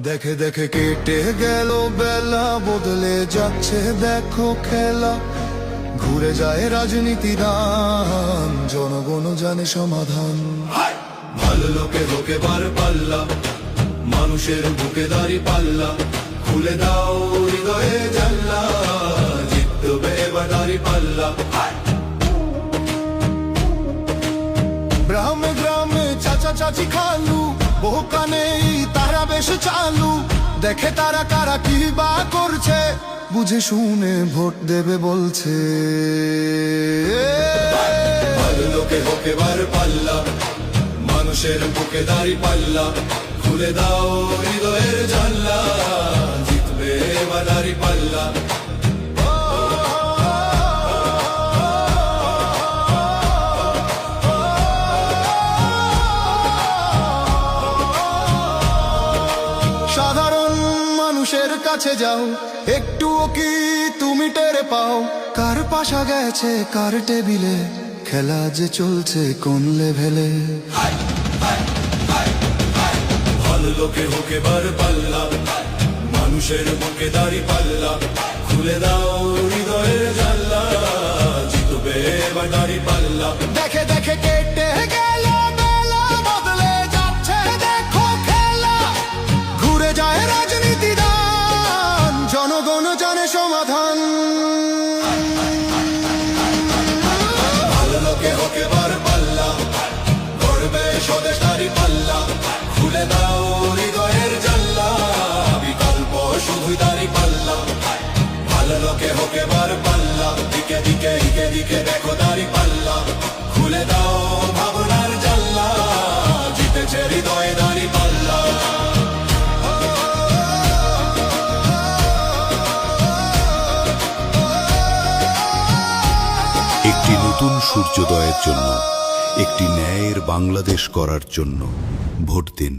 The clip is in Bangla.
দেখে দেখে কেটে গেল বেলা, বদলে যাচ্ছে দেখো খেলা। ঘুরে যায় রাজনীতি দান, জনগণ জানে সমাধান। ভালো লোকে হোকে বার পাল্লা, মানুষের বুকে দাঁড়ি পাল্লা। খুলে দাও হৃদয়ে জানলা, জিতবে এবার দাঁড়ি পাল্লা। গ্রামে গ্রামে চাচা চাচি খালু, বহু কানে তারা বেশ চালু। দেখে তারা কারা কি বা করছে, বুঝে শুনে ভোট দেবে বলছে। ভালো লোকে হোকে বার পাল্লা, মানুষের বুকে দাঁড়ি পাল্লা। খুলে দাও হৃদয়ের জানলা, জিতবে এবার দাঁড়ি পাল্লা। সাধারণ মানুষের কাছে যাও, একটুও কি তুমি টের পাও? কার পাশা গেছে কার টেবিলে, খেলা যে চলছে কোন লেভেলে। ভালো লোকে হোকে বার পাল্লা, মানুষের বুকে দাঁড়ি পাল্লা। খুলে দাও হৃদয়ের জানলা, জিতবে এবার দাঁড়ি পাল্লা। দেখে দেখে কেটে গেল বেলা, বদলে যাচ্ছে দেখো খেলা। ঘুরে যায় রাজনীতি দান, জনগণ জানে সমাধান। ভালো লোকে হোকে বার পাল্লা, গড়বে স্বদেশ দাঁড়ি পাল্লা। খুলে দাও হৃদয়ের জানলা, বিকল্প শুধুই দাঁড়ি পাল্লা। ভালো লোকে হোকে বার পাল্লা, দিকে দিকে দিকে দিকে দেখো দাঁড়ি পাল্লা। খুলে দাও ভাবনার জানলা, জিতেছে হৃদয়ে দাঁড়ি পাল্লা। একটি নতুন সূর্যোদয়ের জন্য, একটি ন্যায়ের বাংলাদেশ করার জন্য ভোট দিন।